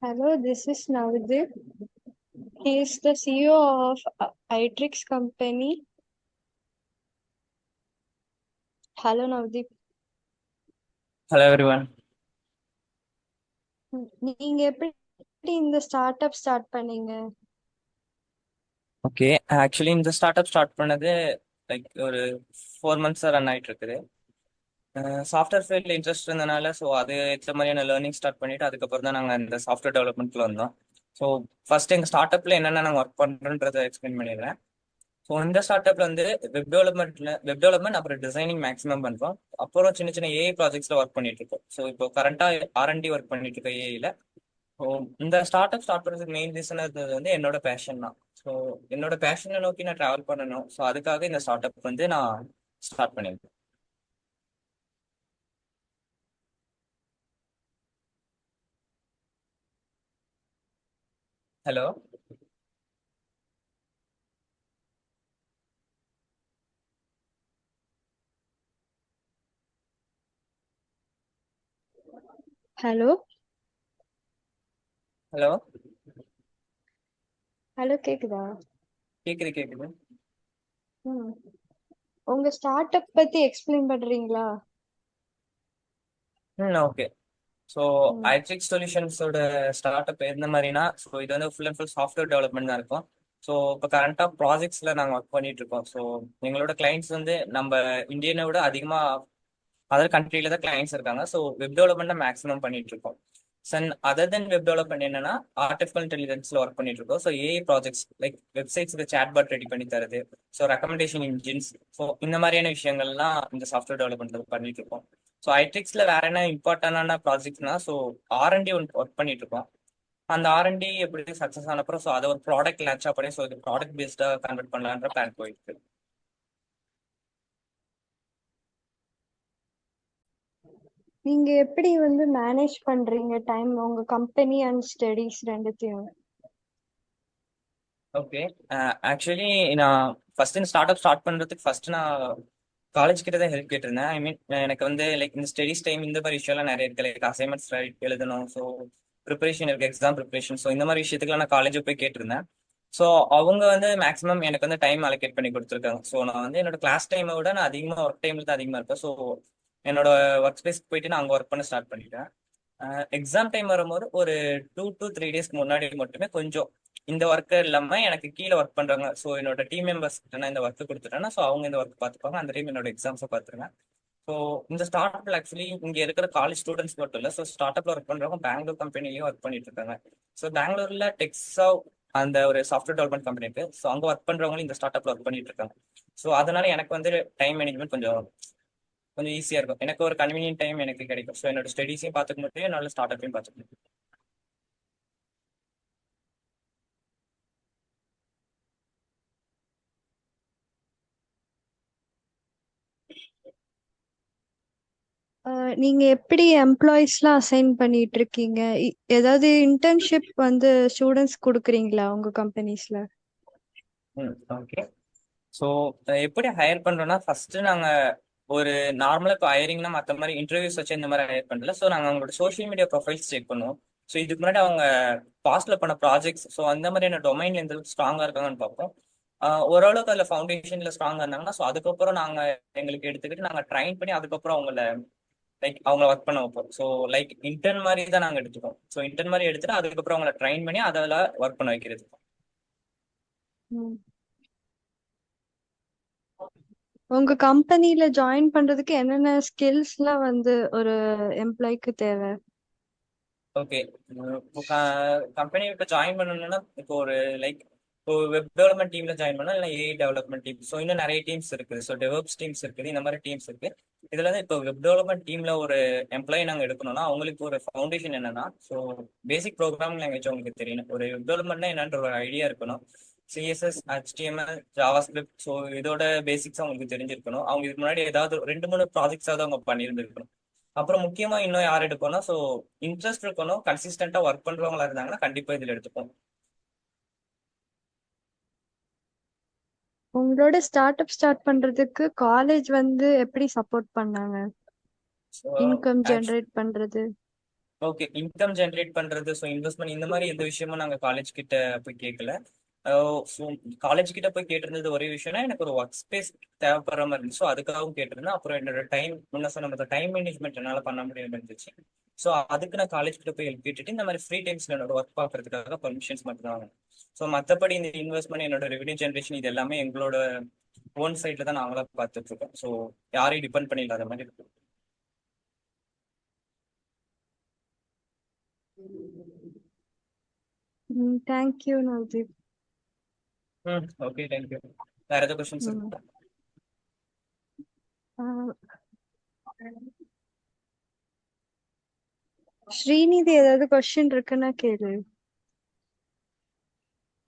Hello, this is Navdeep. He is the CEO of iTrix company. Hello, Navdeep. Hello everyone. நீங்க எப்படி இந்த start up start பண்ணீங்க? Okay, actually இந்த start up start பண்ணது ஒரு 4 months run ஆயிட்டு இருக்குது. சாஃப்ட்வேர் ஃபீல்டில் இன்ட்ரெஸ்ட் இருந்தனால ஸோ அது ஏற்ற மாதிரியான லேர்னிங் ஸ்டார்ட் பண்ணிட்டு அதுக்கப்புறம் தான் நாங்கள் இந்த சாஃப்ட்வேர் டெவலப்மெண்ட்ல வந்தோம். ஸோ ஃபர்ஸ்ட் எங்கள் ஸ்டார்ட் அப்ல என்னென்ன நாங்கள் ஒர்க் பண்ணுறோன்றதை எக்ஸ்பிளைன் பண்ணிடுறேன். ஸோ இந்த ஸ்டார்ட் அப்ல வந்து வெப் டெவலப்மெண்ட் அப்புறம் டிசைனிங் மேக்ஸிமம் பண்ணுறோம். அப்புறம் சின்ன சின்ன ஏஐ ப்ராஜெக்ட்ஸ்ல ஒர்க் பண்ணிட்டு இருக்கோம். ஸோ இப்போ கரண்டாக ஆர்என்டி ஒர்க் பண்ணிட்டு இருக்கோம் ஏஐல. ஸோ இந்த ஸ்டார்ட் அப் ஸ்டார்ட் பண்ணுறதுக்கு மெயின் ரீசன் இருந்தது வந்து என்னோட பேஷன் தான். ஸோ என்னோட பேஷனை நோக்கி நான் ட்ராவல் பண்ணணும். ஸோ அதுக்காக இந்த ஸ்டார்ட் அப் வந்து நான் ஸ்டார்ட் பண்ணியிருக்கேன். ஹலோ. Hello hello. ஹலோ கேக்குதா? கேக்குது கேக்குது. ம். உங்க ஸ்டார்ட் அப் பத்தி எக்ஸ்பிளைன் பண்றீங்களா? ம், ஓகே. ஸோ ம். ஐட்ரிக் சொல்யூஷன்ஸோட ஸ்டார்ட் அப் எந்த மாதிரினா, ஸோ இது வந்து full and full software development தான் இருக்கும். ஸோ இப்போ கரண்டாக ப்ராஜெக்ட்ஸில் நாங்கள் ஒர்க் பண்ணிட்டு இருக்கோம். ஸோ எங்களோட கிளைண்ட்ஸ் வந்து நம்ம இந்தியனை விட அதிகமாக அதர் கண்ட்ரில தான் கிளைண்ட்ஸ் இருக்காங்க. ஸோ வெப் டெவலப்மெண்ட் தான் மேக்ஸிமம் பண்ணிட்டு இருக்கோம். அதர் தென் வெப் டெவலப்மெண்ட் என்னன்னா ஆர்டிஃபிஷியல் இன்டெலிஜென்ஸ்ல ஒர்க் பண்ணிட்டு இருக்கோம். ஸோ ஏஐ ப்ராஜெக்ட்ஸ் லைக் வெப்சைட்ஸ்க்கு சேட்பாட் ரெடி பண்ணி தருது. ஸோ ரெக்கமெண்டேஷன் இன்ஜின்ஸ், ஸோ இந்த மாதிரியான விஷயங்கள்லாம் இந்த சாஃப்ட்வேர் டெவலப்மெண்ட்ல பண்ணிட்டு இருக்கோம். ஸோ ஐட்ரிக்ஸ்ல வேற என்ன இம்பார்ட்டன்டான ப்ராஜெக்ட்னா, ஸோ ஆர்என்டி ஒர்க் பண்ணிட்டு இருக்கோம். அந்த ஆர்என்டி எப்படி சக்ஸஸ் ஆனப்பறம் ஸோ அதை ஒரு ப்ராடக்ட் லான்ச்சா பண்ணி ஸோ இது ப்ராடக்ட் பேஸ்டா கன்வெர்ட் பண்ணலான்ற பிளான் போயிட்டு இருக்கு. நீங்க எப்படி மேனேஜ் பண்றீங்க டைம், உங்க கம்பெனி அண்ட் ஸ்டடீஸ் ரெண்டுத்தையும்? ஓகே. ஆக்சுவலி நான் ஃபர்ஸ்ட் இந்த ஸ்டார்ட் அப் ஸ்டார்ட் பண்றதுக்கு ஃபர்ஸ்ட் நான் காலேஜ் கிட்ட தான் ஹெல்ப் கேட்டிருந்தேன். ஐ மீன் எனக்கு வந்து லைக் இந்த ஸ்டடிஸ் டைம் இந்த மாதிரி விஷயம்லாம் நிறைய இருக்கு. லைக் அசைன்மெண்ட்ஸ் எழுதணும். ஸோ ப்ரிப்பரேஷன் இருக்கு, எக்ஸாம் ப்ரிப்பரேஷன். ஸோ இந்த மாதிரி விஷயத்துக்குலாம் நான் காலேஜ் போய் கேட்டிருந்தேன். ஸோ அவங்க வந்து மேக்ஸிமம் எனக்கு வந்து டைம் அலோகேட் பண்ணி கொடுத்துருக்காங்க. ஸோ நான் வந்து என்னோட கிளாஸ் டைமை விட நான் அதிகமாக ஒர்க் டைம்ல தான் அதிகமாக இருப்பேன். ஸோ என்னோட ஒர்க் ஸ்பேஸ்க்கு போயிட்டு நான் அங்கே ஒர்க் பண்ண ஸ்டார்ட் பண்ணிட்டேன். எக்ஸாம் டைம் வரும்போது ஒரு 2 to 3 days முன்னாடி மட்டுமே கொஞ்சம் இந்த ஒர்க் இல்லாம எனக்கு கீழே ஒர்க் பண்றாங்க. ஸோ என்னோட டீம் மெம்பர்ஸ் நான் இந்த ஒர்க் கொடுத்துட்டேன்னா ஸோ அவங்க இந்த ஒர்க் பார்த்துப்பாங்க. அந்த டைம் என்னோட எக்ஸாம்ஸை பார்த்துருங்க. ஸோ இந்த ஸ்டார்ட் அப்ல ஆக்சுவலி இங்க இருக்கிற காலேஜ் ஸ்டூடெண்ட்ஸ் மட்டும் இல்லை. ஸோ ஸ்டார்ட் அப்ல ஒர்க் பண்றவங்க பெங்களூர் கம்பெனிலையும் ஒர்க் பண்ணிட்டு இருக்காங்க. ஸோ பெங்களூர்ல டெக்ஸா அந்த ஒரு சாஃப்ட்வேர் டெவலப்மெண்ட் கம்பெனி இருக்கு. ஸோ அங்க ஒர்க் பண்றவங்களும் இந்த ஸ்டார்ட் அப்ல ஒர்க் பண்ணிட்டு இருக்காங்க. ஸோ அதனால எனக்கு வந்து டைம் மேனேஜ்மெண்ட் கொஞ்சம் கொஞ்சம் ஈஸியா இருக்கும். எனக்கு ஒரு கன்வீனியன்ட் டைம் எனக்கு கிடைக்கும். ஸோ என்னோட ஸ்டடீஸையும் பார்த்துக்க முடியும், என்னோட ஸ்டார்ட் அப்பையும் பார்த்துக்க முடியும். நீங்க எப்படி எம்ப்ளாயிஸ்லாம் அசைன் பண்ணிட்டு இருக்கீங்க? ஏதாவது இன்டர்ன்ஷிப் ஸ்டூடெண்ட்ஸ் கொடுக்குறீங்களா உங்க கம்பெனிஸ்ல? ம், ஓகே. ஸோ எப்படி ஹையர் பண்றோம்னா ஃபர்ஸ்ட் நாங்க ஒரு நார்மலா இப்போ ஹையரிங்னா மற்ற மாதிரி இன்டர்வியூஸ் வச்சு இந்த மாதிரி ஹையர் பண்ணல. ஸோ நாங்கள் அவங்களோட சோஷியல் மீடியா ப்ரொஃபைல்ஸ் செக் பண்ணுவோம். ஸோ இதுக்கு முன்னாடி அவங்க பாஸ்ட்ல பண்ண ப்ராஜெக்ட்ஸ் ஸோ அந்த மாதிரியான டொமைன்ல எந்த அளவுக்கு ஸ்ட்ராங்கா இருக்காங்கன்னு பார்ப்போம். ஓரளவுக்கு அதில் ஃபவுண்டேஷன்ல ஸ்ட்ராங்கா இருந்தாங்கன்னா ஸோ அதுக்கப்புறம் நாங்க எங்களுக்கு எடுத்துக்கிட்டு நாங்கள் ட்ரைன் பண்ணி அதுக்கப்புறம் அவங்கள லைக் அவங்கள ஒர்க் பண்ண வைப்போம். ஸோ லைக் இன்டர்ன் மாதிரி தான் நாங்கள் எடுத்துப்போம். ஸோ இன்டர்ன் மாதிரி எடுத்துட்டு அதுக்கப்புறம் அவங்கள ட்ரைன் பண்ணி அதில் ஒர்க் பண்ண வைக்கிறது. ம். உங்க கம்பெனில ஜாயின் பண்றதுக்கு என்னென்ன ஸ்கில்ஸ்லாம் ஒரு எம்ப்ளாய்க்கு தேவை? ஓகே. இப்போ கம்பெனி இப்போ ஜாயின் பண்ணணும்னா இப்போ ஒரு லைக் இப்போ வெப் டெவலப்மெண்ட் டீம்ல ஜாயின் பண்ணலாம், இல்லை ஏஐ டெவலப்மெண்ட் டீம். ஸோ இன்னும் நிறைய டீம்ஸ் இருக்குது. ஸோ டெவலப்ஸ் டீம்ஸ் இருக்குது, இந்த மாதிரி டீம்ஸ் இருக்கு. இதுல இருந்து இப்போ வெப் டெவலப்மெண்ட் டீம்ல ஒரு எம்ப்ளாயி நாங்கள் எடுக்கணும்னா அவங்களுக்கு ஒரு ஃபவுண்டேஷன் என்னன்னா ஸோ பேசிக் ப்ரோக்ராமிங் லாங்குவேஜ் அவங்களுக்கு தெரியணும். ஒரு வெப் டெவலப்மெண்ட்னா என்னன்ற ஒரு ஐடியா இருக்கணும். CSS, HTML, Java script, so இதோட பேசிக்ஸ் அவங்களுக்கு தெரிஞ்சிருக்கணும். அவங்க இதுக்கு முன்னாடி ஏதாவது 2 3 ப்ராஜெக்ட்ஸாவது அவங்க பண்ணியிருந்திருக்கணும். அப்புறம் முக்கியமா இன்னும் யார் எடுப்போம்னா ஸோ இன்ட்ரெஸ்ட் இருக்கணும், கன்சிஸ்டன்டா ஒர்க் பண்றவங்களா இருந்தாங்கன்னா கண்டிப்பா இதுல எடுத்துப்போம். உங்களோட ஸ்டார்ட் அப் ஸ்டார்ட் பண்றதுக்கு காலேஜ் எப்படி சப்போர்ட் பண்ணாங்க? ஸோ இன்கம் ஜெனரேட் பண்றது? ஓகே. இன்கம் ஜெனரேட் பண்றது, ஸோ இன்வெஸ்ட்மெண்ட் இந்த மாதிரி எந்த விஷயமும் நாங்க காலேஜ் கிட்ட போய் கேட்கல. ஸோ காலேஜ் கிட்ட போய் கேட்டிருந்தது ஒரே விஷயம்னா எனக்கு ஒரு ஒர்க் ஸ்பேஸ் தேவைப்படுற மாதிரி இருந்துச்சு. ஸோ அதுக்காகவும் கேட்டிருந்தேன். அப்புறம் என்னோட டைம் முன்ன சொன்ன மாதிரி டைம் மேனேஜ்மெண்ட் என்னால் பண்ண முடியாம இருந்துச்சு. ஸோ அதுக்கு நான் காலேஜ் கிட்ட போய் ஹெல்ப் கேட்டுட்டு இந்த மாதிரி ஃப்ரீ டைம்ஸ்ல என்னோட ஒர்க் பார்க்கறதுக்காக பர்மிஷன்ஸ் மட்டும் தான் வாங்கினேன். ஸோ மற்றபடி இந்த இன்வெஸ்ட்மெண்ட், என்னோட ரெவன்யூ ஜென்ரேஷன், இது எல்லாமே எங்களோட ஓன் சைட்ல தான் நாங்களா பார்த்துட்டு இருக்கோம். ஸோ யாரையும் டிபெண்ட் பண்ணி இல்லாத மாதிரி இருக்கு. தேங்க்யூ நவதீப். Okay, thank you. வேற ஏதாவது கொஸ்டின்ஸ் ம். இருக்கா? ஆஹ் ஸ்ரீநிதி, ஏதாவது கொஸ்டின் இருக்குன்னா கேளு.